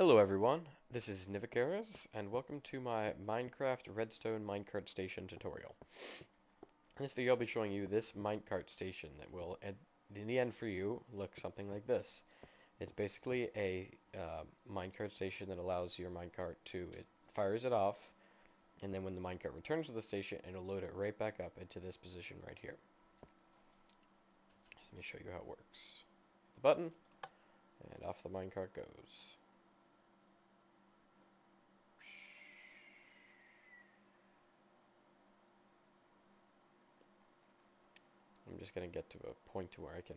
Hello everyone, this is nivekeryas, and welcome to my Minecraft Redstone Minecart Station tutorial. In this video I'll be showing you this minecart station that will, in the end for you, look something like this. It's basically a minecart station that allows your minecart to, it fires it off, and then when the minecart returns to the station, it'll load it right back up into this position right here. So let me show you how it works. The button, and off the minecart goes. I'm just going to get to a point to where I can,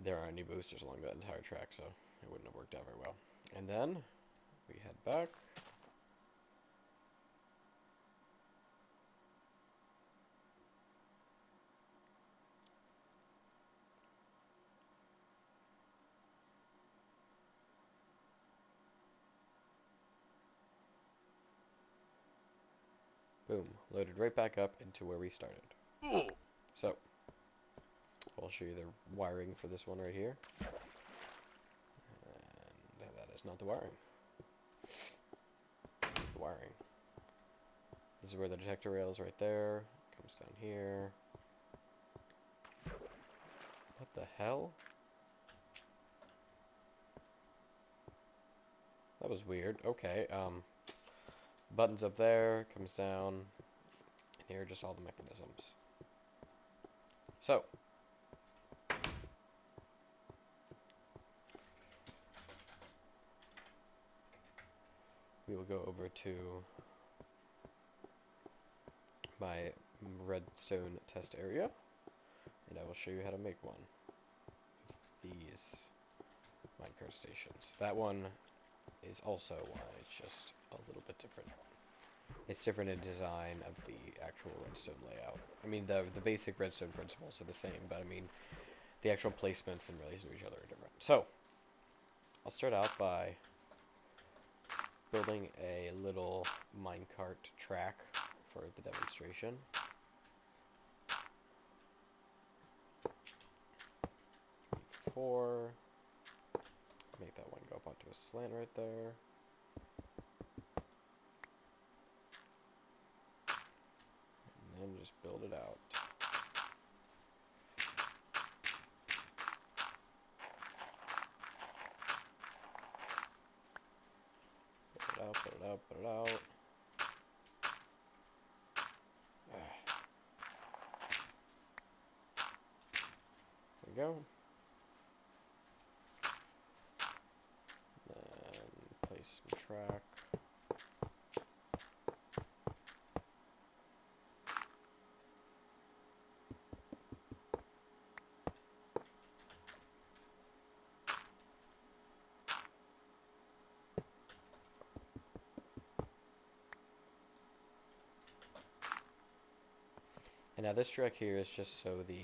there aren't any boosters along that entire track, so it wouldn't have worked out very well. And then we head back. Boom, loaded right back up into where we started. So, I'll show you the wiring for this one right here. And that is not the wiring. The wiring. This is where the detector rail is right there. Comes down here. What the hell? That was weird. Okay, buttons up there, comes down, and here are just all the mechanisms. So, we will go over to my redstone test area, and I will show you how to make one of these minecart stations. That one is also one, it's just a little bit different. It's different in design of the actual redstone layout. I mean, the basic redstone principles are the same, but I mean, the actual placements in relation to each other are different. So, I'll start out by building a little minecart track for the demonstration. Four. Make that one go up onto a slant right there. And then just build it out. Put it out, put it out, put it out. There we go. Then place some track. And now this track here is just so the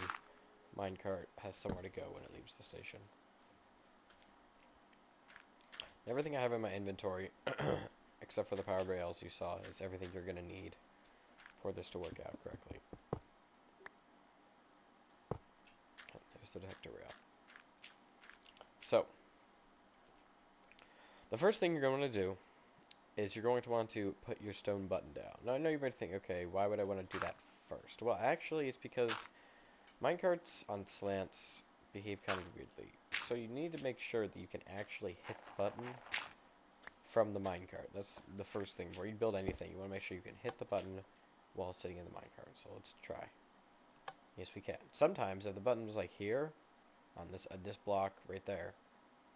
minecart has somewhere to go when it leaves the station. Everything I have in my inventory, except for the power rails you saw, is everything you're going to need for this to work out correctly. There's the detector rail. So, the first thing you're going to do is you're going to want to put your stone button down. Now, I know you might think, okay, why would I want to do that first? Well, actually, it's because minecarts on slants behave kind of weirdly. So you need to make sure that you can actually hit the button from the minecart. That's the first thing. Before you build anything, you want to make sure you can hit the button while sitting in the minecart. So let's try. Yes, we can. Sometimes if the button was like here, on this block right there,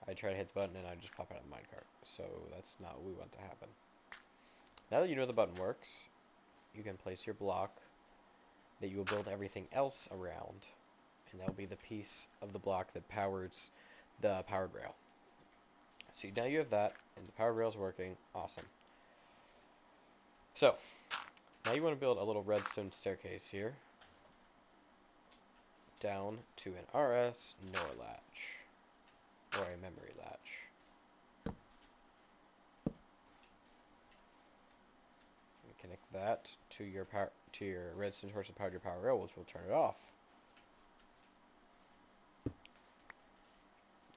I try to hit the button and I just pop out of the minecart. So that's not what we want to happen. Now that you know the button works, you can place your block that you will build everything else around, and that will be the piece of the block that powers the powered rail. So now you have that, and the powered rail is working. Awesome. So, now you want to build a little redstone staircase here, down to an RS NOR latch, or a memory latch. And connect that to your redstone source that powered your power rail, which will turn it off.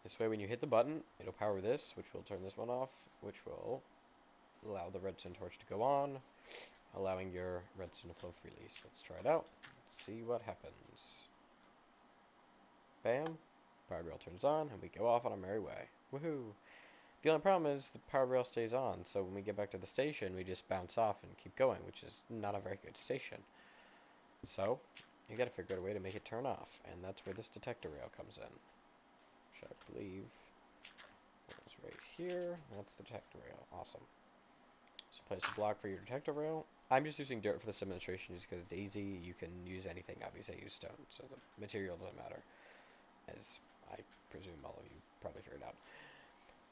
This way when you hit the button, it'll power this, which will turn this one off, which will allow the redstone torch to go on, allowing your redstone to flow freely. So let's try it out. Let's see what happens. Bam. Powered rail turns on, and we go off on our merry way. Woohoo! The only problem is the powered rail stays on, so when we get back to the station, we just bounce off and keep going, which is not a very good station. So, you gotta figure out a way to make it turn off, and that's where this detector rail comes in. Which I believe is right here. That's the detector rail. Awesome. So place a block for your detector rail. I'm just using dirt for this demonstration just because it's easy. You can use anything. Obviously, I use stone, so the material doesn't matter. As I presume all of you probably figured out.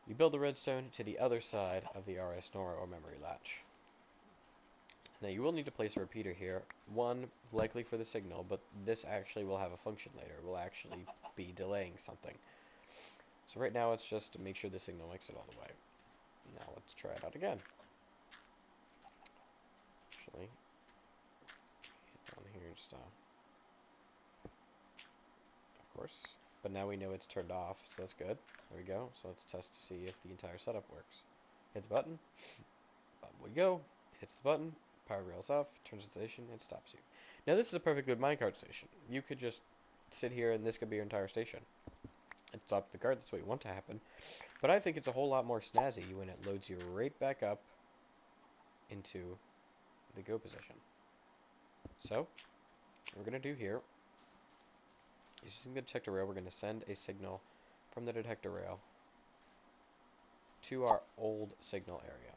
You build the redstone to the other side of the RS NOR or memory latch. Now you will need to place a repeater here. One, likely for the signal, but this actually will have a function later. It will actually be delaying something. So right now it's just to make sure the signal makes it all the way. Now let's try it out again. Actually, hit down here just of course. But now we know it's turned off, so that's good. There we go. So let's test to see if the entire setup works. Hit the button. Up we go. Hits the button. Power rails off. Turns the station. It stops you. Now this is a perfect good minecart station. You could just sit here and this could be your entire station. And stop the cart. That's what you want to happen. But I think it's a whole lot more snazzy when it loads you right back up into the go position. So, what we're going to do here is using the detector rail, we're going to send a signal from the detector rail to our old signal area.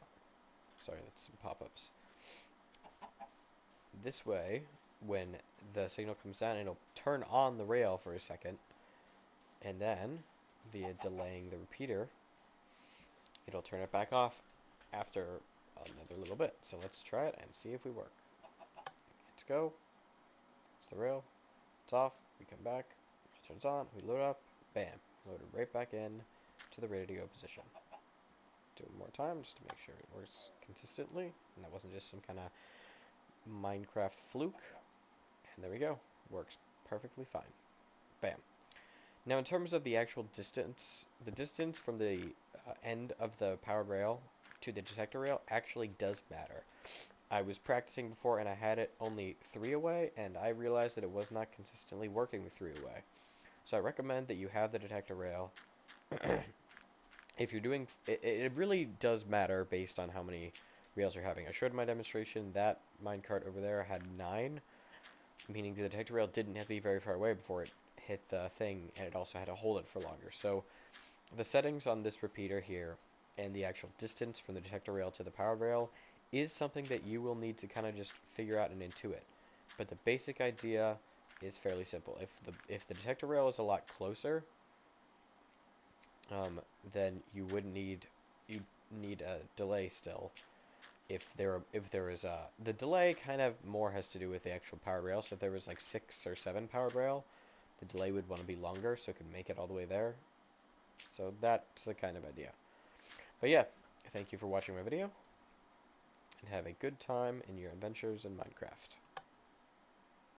Sorry, that's some pop-ups. This way, when the signal comes down, it'll turn on the rail for a second, and then, via delaying the repeater, it'll turn it back off after another little bit. So let's try it and see if we work. Let's go. It's the rail. It's off. We come back. It turns on. We load up. Bam. Loaded right back in to the ready to go position. Do it one more time just to make sure it works consistently. And that wasn't just some kind of Minecraft fluke. And there we go. Works perfectly fine. Bam. Now in terms of the actual distance, the distance from the end of the powered rail to the detector rail actually does matter. I was practicing before and I had it only 3 away, and I realized that it was not consistently working with 3 away. So I recommend that you have the detector rail. If you're doing, it really does matter based on how many rails you're having. I showed in my demonstration that minecart over there had 9, meaning the detector rail didn't have to be very far away before it hit the thing, and it also had to hold it for longer. So the settings on this repeater here and the actual distance from the detector rail to the powered rail is something that you will need to kind of just figure out and intuit. But the basic idea is fairly simple. If the detector rail is a lot closer, then you need a delay still. If there is the delay kind of more has to do with the actual powered rail. So if there was like 6 or 7 powered rail, the delay would want to be longer so it could make it all the way there. So that's the kind of idea. But yeah, thank you for watching my video, and have a good time in your adventures in Minecraft.